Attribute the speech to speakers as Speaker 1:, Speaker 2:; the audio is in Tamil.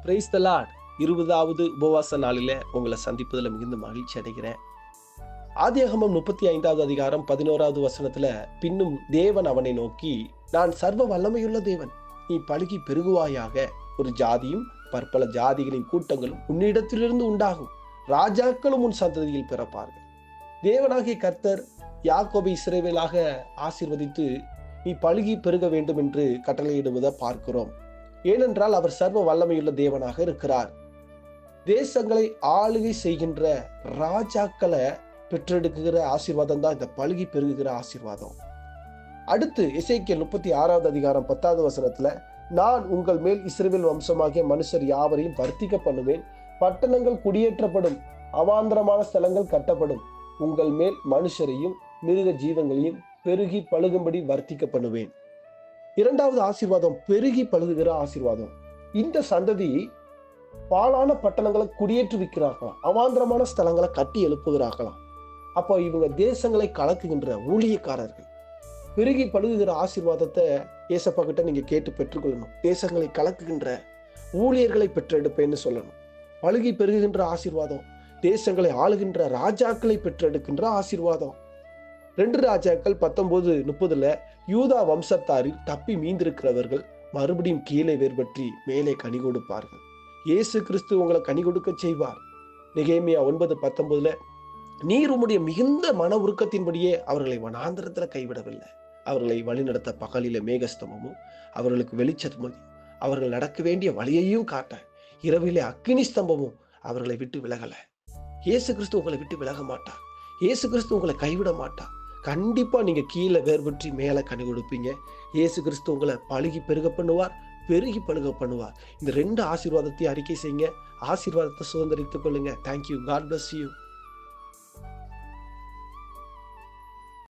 Speaker 1: Praise the Lord. 20வது உபவாச நாளில உங்களை சந்திப்பதில் மிகுந்த மகிழ்ச்சி அடைகிறேன். ஆதியாகமம் 35வது அதிகாரம் 11வது வசனத்துல, பின்னும் தேவன் அவனை நோக்கி, நான் சர்வ வல்லமையுள்ள தேவன், நீ பலுகி பெருகுவாயாக, ஒரு ஜாதியும் பற்பல ஜாதிகளின் கூட்டங்களும் உன்னிடத்திலிருந்து உண்டாகும், ராஜாக்களும் உன் சந்ததியில் பிறப்பார்கள். தேவனாகிய கர்த்தர் யாக்கோபை இஸ்ரவேலாக ஆசீர்வதித்து நீ பலுகி பெருக வேண்டும் என்று கட்டளையிடுவதை பார்க்கிறோம். ஏனென்றால் அவர் சர்வ வல்லமையுள்ள தேவனாக இருக்கிறார். தேசங்களை ஆளுகை செய்கின்ற ராஜாக்களை பெற்றெடுக்கிற ஆசீர்வாதம் தான் இந்த பலுகி பெருகுகிற ஆசீர்வாதம். அடுத்து எசேக்கியேல் 36வது அதிகாரம் 10வது வசனத்துல, நான் உங்கள் மேல் இஸ்ரவேல் வம்சமாகிய மனுஷர் யாவரையும் வர்த்திக்க பண்ணுவேன், பட்டணங்கள் குடியேற்றப்படும், அவாந்தரமான ஸ்தலங்கள் கட்டப்படும், உங்கள் மேல் மனுஷரையும் மிருக ஜீவங்களையும் பெருகி பழுகும்படி வர்த்திக்க பண்ணுவேன். இரண்டாவது ஆசீர்வாதம் பெருகி பழுகுகிற ஆசீர்வாதம். இந்த சந்ததி பாழான பட்டணங்களை குடியேற்றுவிக்கிறார்களாம், அவாந்தரமான ஸ்தலங்களை கட்டி எழுப்புகிறார்களாம். அப்போ இவங்க தேசங்களை கலக்குகின்ற ஊழியக்காரர்கள். பெருகி பழுகுகிற ஆசீர்வாதத்தை ஏசப்பா கிட்ட நீங்க கேட்டு பெற்றுக்கொள்ளணும். தேசங்களை கலக்குகின்ற ஊழியர்களை பெற்றெடுப்பேன்னு சொல்லணும். பழுகி பெருகுகின்ற ஆசீர்வாதம் தேசங்களை ஆளுகின்ற ராஜாக்களை பெற்றெடுக்கின்ற ஆசீர்வாதம். 2 ராஜாக்கள் 19:30 யூதா வம்சத்தாரில் தப்பி மீந்திருக்கிறவர்கள் மறுபடியும் கீழே வேர்பற்றி மேலே கனி கொடுப்பார்கள். இயேசு கிறிஸ்து உங்களை கனி கொடுக்க செய்வார். நெகேமியா 9:19 நீர் உம்முடைய மிகுந்த மன உருக்கத்தின்படியே அவர்களை வனாந்தரத்துல கைவிடவில்லை, அவர்களை வழிநடத்த பகலில மேகஸ்தம்பமும் அவர்களுக்கு வெளிச்சமும் அவர்கள் நடக்க வேண்டிய வழியையும் காட்ட இரவிலே அக்கினி ஸ்தம்பமும் அவர்களை விட்டு விலகல. இயேசு கிறிஸ்து உங்களை விட்டு விலக மாட்டார். இயேசு கிறிஸ்து உங்களை கைவிட மாட்டார். கண்டிப்பா நீங்க கீழே வேர்பற்றி மேல கனி கொடுப்பீங்க. இயேசு கிறிஸ்து உங்களை பழுகி பெருக பண்ணுவார், பெருகி பழுக பண்ணுவார். இந்த 2 ஆசீர்வாதத்தை அறிக்கை செய்யுங்க. ஆசீர்வாதத்தை சுதந்திரித்துக் கொள்ளுங்க. தேங்க்யூ. God bless you.